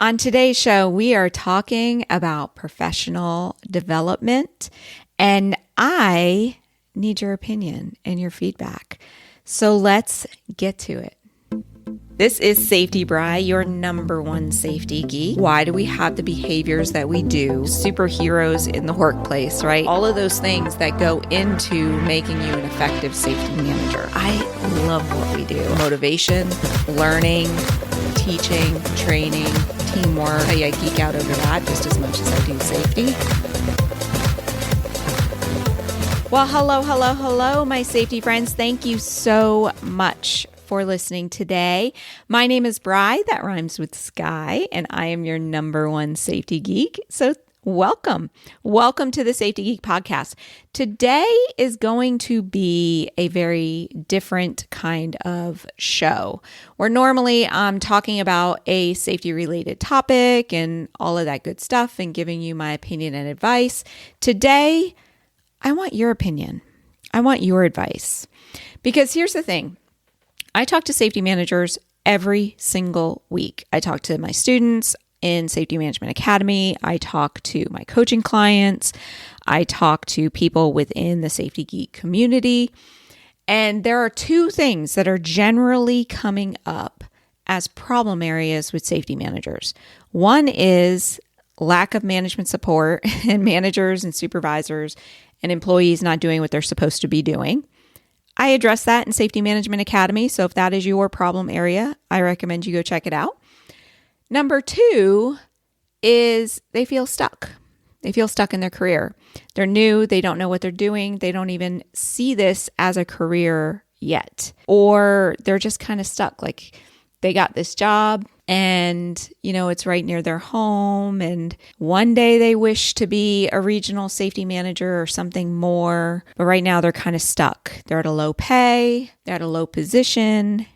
On today's show, we are talking about professional development, and I need your opinion and your feedback. So let's get to it. This is Safety Bri, your number one safety geek. Why do we have the behaviors that we do? Superheroes in the workplace, right? All of those things that go into making you an effective safety manager. I love what we do. Motivation, learning, teaching, training, teamwork. I geek out over that just as much as I do safety. Well, hello, my safety friends. Thank you so much for listening today. My name is Bri, that rhymes with sky, and I am your number one safety geek. So welcome to the Safety Geek podcast. Today is going to be a very different kind of show, where normally I'm talking about a safety related topic and all of that good stuff and giving you my opinion and advice. Today, I want your opinion. I want your advice. Because here's the thing. I talk to safety managers every single week. I talk to my students in Safety Management Academy. I talk to my coaching clients. I talk to people within the Safety Geek community. And there are two things that are generally coming up as problem areas with safety managers. One is lack of management support and managers and supervisors and employees not doing what they're supposed to be doing. I address that in Safety Management Academy. So if that is your problem area, I recommend you go check it out. Number two is they feel stuck. They feel stuck in their career. They're new. They don't know what they're doing. They don't even see this as a career yet. Or they're just kind of stuck. Like they got this job and, it's right near their home. And one day they wish to be a regional safety manager or something more. But right now they're kind of stuck. They're at a low pay, they're at a low position,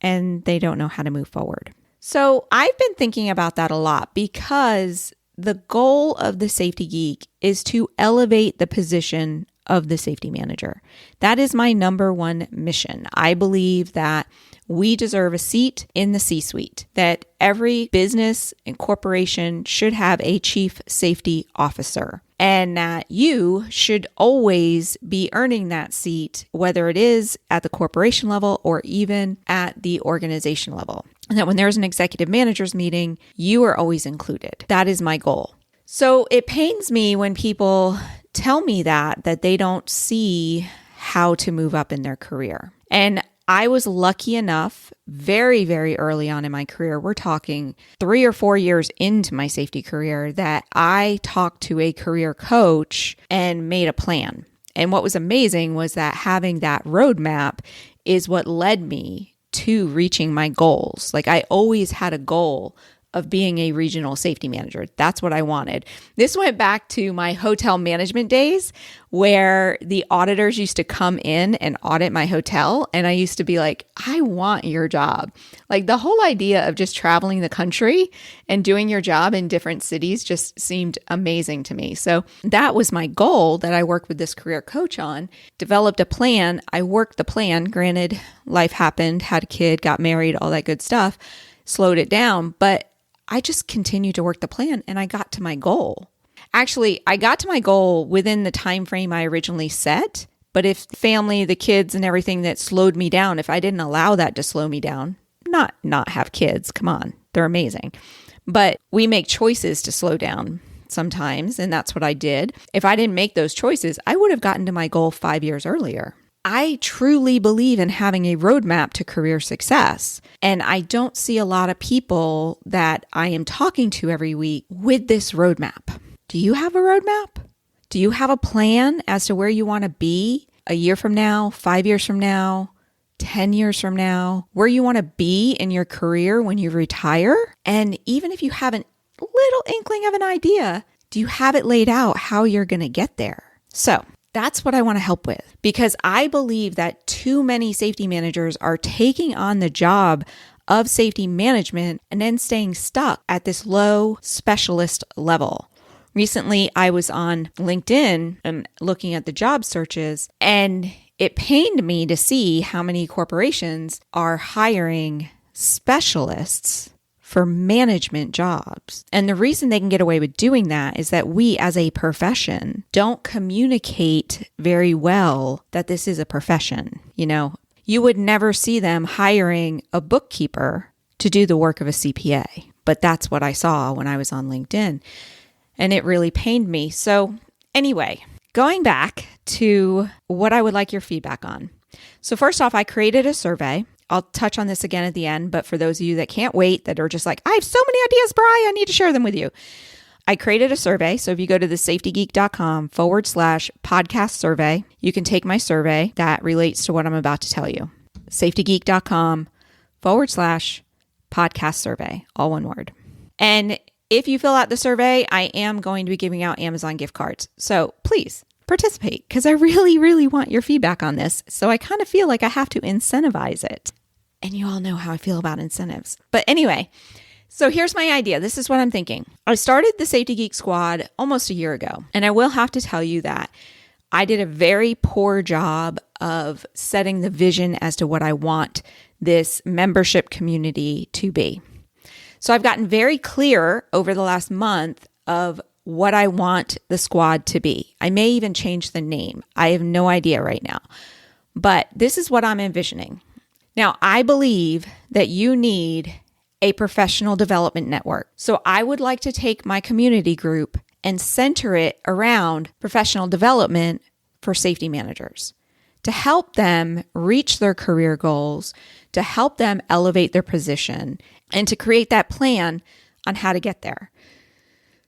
and they don't know how to move forward. So I've been thinking about that a lot because the goal of the Safety Geek is to elevate the position of the safety manager. That is my number one mission. I believe that we deserve a seat in the C-suite, that every business and corporation should have a chief safety officer, and that you should always be earning that seat, whether it is at the corporation level or even at the organization level. And that when there's an executive managers meeting, you are always included. That is my goal. So it pains me when people tell me that they don't see how to move up in their career. And I was lucky enough very, very early on in my career, we're talking 3 or 4 years into my safety career, that I talked to a career coach and made a plan. And what was amazing was that having that roadmap is what led me to reaching my goals. Like I always had a goal of being a regional safety manager. That's what I wanted. This went back to my hotel management days where the auditors used to come in and audit my hotel. And I used to be like, I want your job. Like the whole idea of just traveling the country and doing your job in different cities just seemed amazing to me. So that was my goal that I worked with this career coach on, developed a plan. I worked the plan. Granted, life happened, had a kid, got married, all that good stuff, slowed it down. But I just continued to work the plan and I got to my goal. Actually, I got to my goal within the time frame I originally set. But if family, the kids and everything that slowed me down, if I didn't allow that to slow me down, not have kids, come on, they're amazing. But we make choices to slow down sometimes, and that's what I did. If I didn't make those choices, I would have gotten to my goal 5 years earlier. I truly believe in having a roadmap to career success. And I don't see a lot of people that I am talking to every week with this roadmap. Do you have a roadmap? Do you have a plan as to where you want to be a year from now, 5 years from now, 10 years from now, where you want to be in your career when you retire? And even if you have a little inkling of an idea, do you have it laid out how you're going to get there? So that's what I want to help with, because I believe that too many safety managers are taking on the job of safety management and then staying stuck at this low specialist level. Recently, I was on LinkedIn and looking at the job searches, and it pained me to see how many corporations are hiring specialists for management jobs. And the reason they can get away with doing that is that we as a profession don't communicate very well that this is a profession. You would never see them hiring a bookkeeper to do the work of a CPA, but that's what I saw when I was on LinkedIn, and it really pained me. So anyway, going back to what I would like your feedback on. So first off, I created a survey. I'll touch on this again at the end, but for those of you that can't wait, that are just like, I have so many ideas, Bri, I need to share them with you. I created a survey. So if you go to the safetygeek.com/podcast survey, you can take my survey that relates to what I'm about to tell you. safetygeek.com/podcast survey, all one word. And if you fill out the survey, I am going to be giving out Amazon gift cards. So please participate, because I really, really want your feedback on this. So I kind of feel like I have to incentivize it. And you all know how I feel about incentives. But anyway, so here's my idea. This is what I'm thinking. I started the Safety Geek Squad almost a year ago. And I will have to tell you that I did a very poor job of setting the vision as to what I want this membership community to be. So I've gotten very clear over the last month of what I want the squad to be. I may even change the name. I have no idea right now. But this is what I'm envisioning. Now, I believe that you need a professional development network. So I would like to take my community group and center it around professional development for safety managers to help them reach their career goals, to help them elevate their position, and to create that plan on how to get there.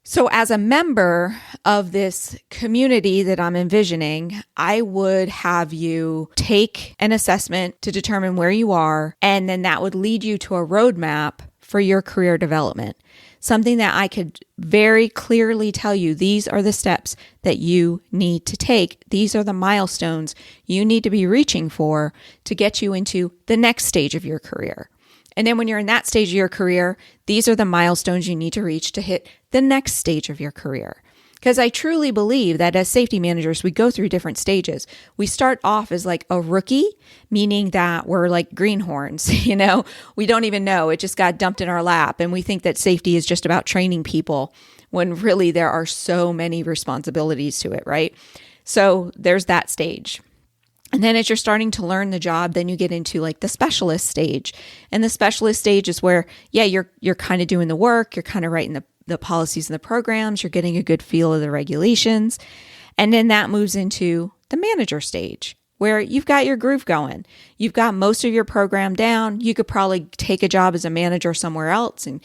So as a member of this community that I'm envisioning, I would have you take an assessment to determine where you are, and then that would lead you to a roadmap for your career development. Something that I could very clearly tell you, these are the steps that you need to take. These are the milestones you need to be reaching for to get you into the next stage of your career. And then when you're in that stage of your career, these are the milestones you need to reach to hit the next stage of your career. Because I truly believe that as safety managers, we go through different stages. We start off as like a rookie, meaning that we're like greenhorns, we don't even know. It just got dumped in our lap. And we think that safety is just about training people when really there are so many responsibilities to it, right? So there's that stage. And then as you're starting to learn the job, then you get into like the specialist stage. And the specialist stage is where, you're kind of doing the work, you're kind of writing the policies and the programs, you're getting a good feel of the regulations. And then that moves into the manager stage, where you've got your groove going. You've got most of your program down. You could probably take a job as a manager somewhere else and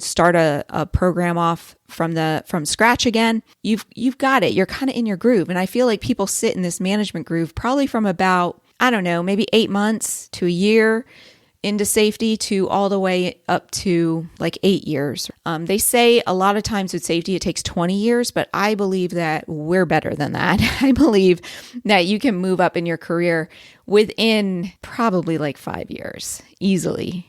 start a program off from scratch again. You've got it. You're kind of in your groove. And I feel like people sit in this management groove probably from about, maybe 8 months to a year into safety to all the way up to like 8 years. They say a lot of times with safety, it takes 20 years, but I believe that we're better than that. I believe that you can move up in your career within probably like 5 years, easily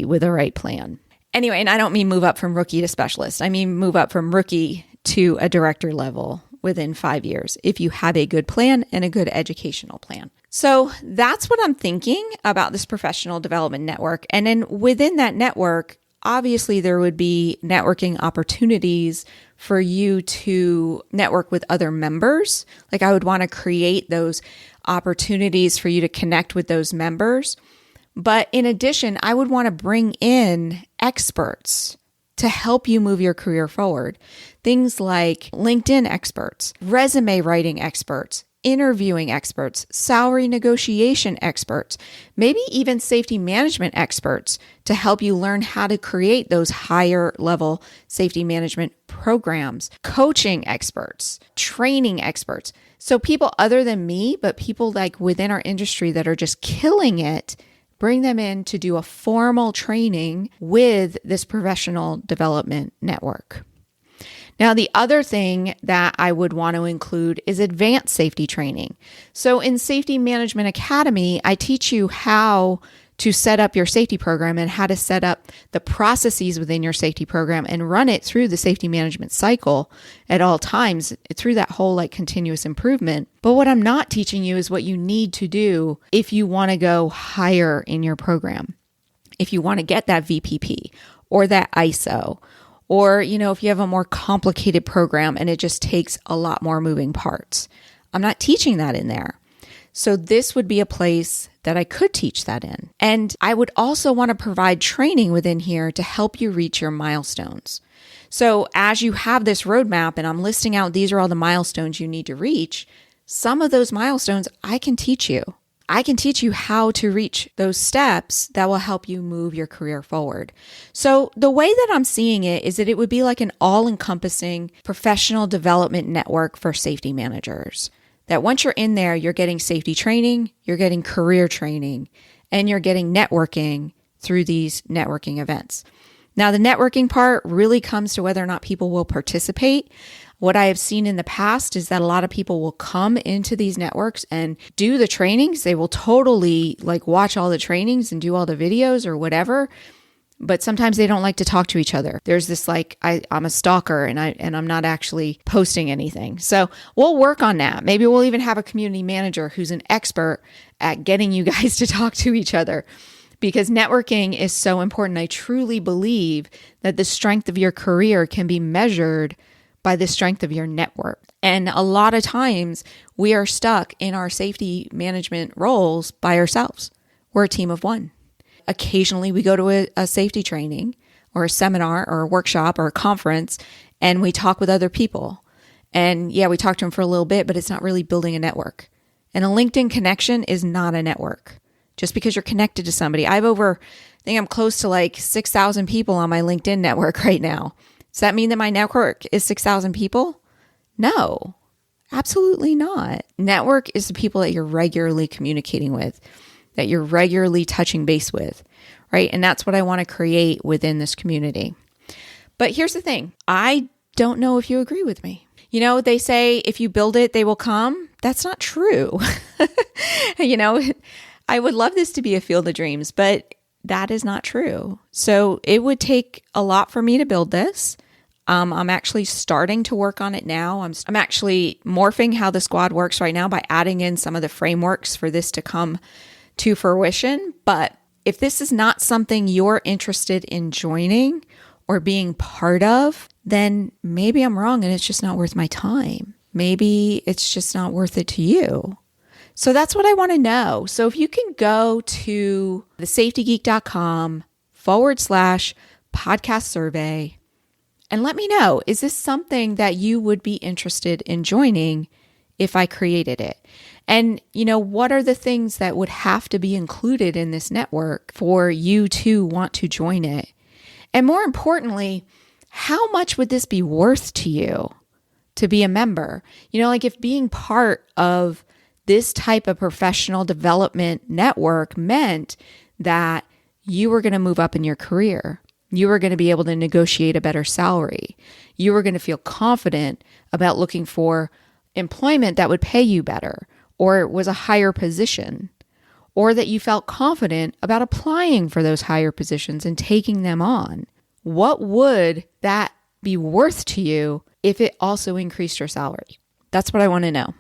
with the right plan. Anyway, and I don't mean move up from rookie to specialist. I mean move up from rookie to a director level within 5 years if you have a good plan and a good educational plan. So that's what I'm thinking about this professional development network. And then within that network, obviously there would be networking opportunities for you to network with other members. Like I would want to create those opportunities for you to connect with those members. But in addition, I would want to bring in experts to help you move your career forward. Things like LinkedIn experts, resume writing experts, interviewing experts, salary negotiation experts, maybe even safety management experts to help you learn how to create those higher level safety management programs, coaching experts, training experts. So people other than me, but people like within our industry that are just killing it, bring them in to do a formal training with this professional development network. Now, the other thing that I would want to include is advanced safety training. So in Safety Management Academy, I teach you how to set up your safety program and how to set up the processes within your safety program and run it through the safety management cycle at all times through that whole like continuous improvement. But what I'm not teaching you is what you need to do if you want to go higher in your program. If you want to get that VPP, or that ISO, or, if you have a more complicated program and it just takes a lot more moving parts. I'm not teaching that in there. So this would be a place that I could teach that in. And I would also want to provide training within here to help you reach your milestones. So as you have this roadmap and I'm listing out, these are all the milestones you need to reach, some of those milestones I can teach you. I can teach you how to reach those steps that will help you move your career forward. So the way that I'm seeing it is that it would be like an all-encompassing professional development network for safety managers. That once you're in there, you're getting safety training, you're getting career training, and you're getting networking through these networking events. Now, the networking part really comes to whether or not people will participate. What I have seen in the past is that a lot of people will come into these networks and do the trainings. They will totally watch all the trainings and do all the videos or whatever. But sometimes they don't like to talk to each other. There's this I'm a stalker and I'm not actually posting anything. So we'll work on that. Maybe we'll even have a community manager who's an expert at getting you guys to talk to each other, because networking is so important. I truly believe that the strength of your career can be measured by the strength of your network. And a lot of times we are stuck in our safety management roles by ourselves. We're a team of one. Occasionally we go to a safety training or a seminar or a workshop or a conference and we talk with other people. And yeah, we talk to them for a little bit, but it's not really building a network. And a LinkedIn connection is not a network. Just because you're connected to somebody. I think I'm close to 6,000 people on my LinkedIn network right now. Does that mean that my network is 6,000 people? No, absolutely not. Network is the people that you're regularly communicating with, that you're regularly touching base with, right? And that's what I want to create within this community. But here's the thing. I don't know if you agree with me. They say if you build it, they will come. That's not true. I would love this to be a field of dreams, but that is not true. So it would take a lot for me to build this. I'm actually starting to work on it now. I'm actually morphing how the squad works right now by adding in some of the frameworks for this to come to fruition. But if this is not something you're interested in joining or being part of, then maybe I'm wrong and it's just not worth my time. Maybe it's just not worth it to you. So that's what I want to know. So if you can go to thesafetygeek.com/podcast survey and let me know, is this something that you would be interested in joining if I created it? And, what are the things that would have to be included in this network for you to want to join it? And more importantly, how much would this be worth to you to be a member? If being part of this type of professional development network meant that you were going to move up in your career. You were going to be able to negotiate a better salary. You were going to feel confident about looking for employment that would pay you better or was a higher position, or that you felt confident about applying for those higher positions and taking them on. What would that be worth to you if it also increased your salary? That's what I want to know.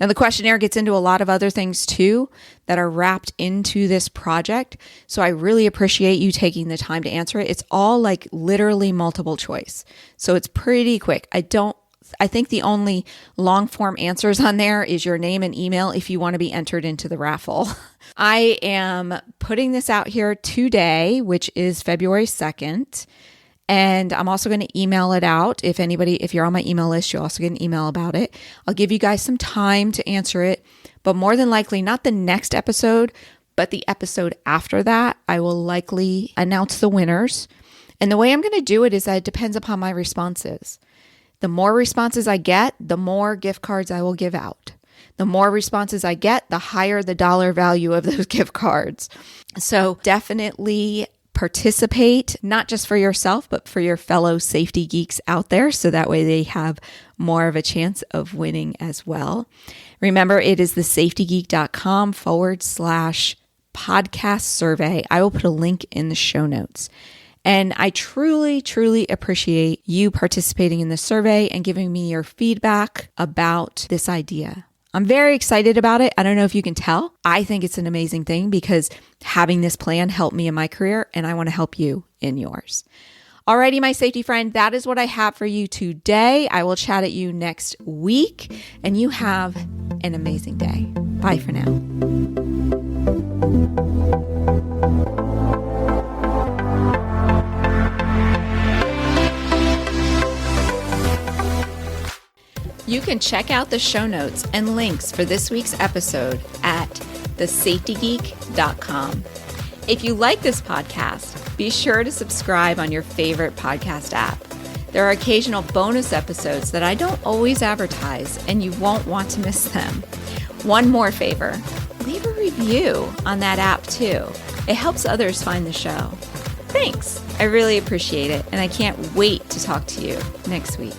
Now, the questionnaire gets into a lot of other things too that are wrapped into this project. So I really appreciate you taking the time to answer it. It's all literally multiple choice. So it's pretty quick. I think the only long form answers on there is your name and email if you want to be entered into the raffle. I am putting this out here today, which is February 2nd. And I'm also going to email it out. If you're on my email list, you'll also get an email about it. I'll give you guys some time to answer it, but more than likely, not the next episode, but the episode after that, I will likely announce the winners. And the way I'm going to do it is that it depends upon my responses. The more responses I get, the more gift cards I will give out. The more responses I get, the higher the dollar value of those gift cards. So definitely participate, not just for yourself, but for your fellow safety geeks out there. So that way they have more of a chance of winning as well. Remember, it is thesafetygeek.com/podcast survey. I will put a link in the show notes. And I truly, truly appreciate you participating in the survey and giving me your feedback about this idea. I'm very excited about it. I don't know if you can tell. I think it's an amazing thing because having this plan helped me in my career, and I want to help you in yours. Alrighty, my safety friend, that is what I have for you today. I will chat at you next week, and you have an amazing day. Bye for now. You can check out the show notes and links for this week's episode at thesafetygeek.com. If you like this podcast, be sure to subscribe on your favorite podcast app. There are occasional bonus episodes that I don't always advertise, and you won't want to miss them. One more favor, leave a review on that app too. It helps others find the show. Thanks. I really appreciate it, and I can't wait to talk to you next week.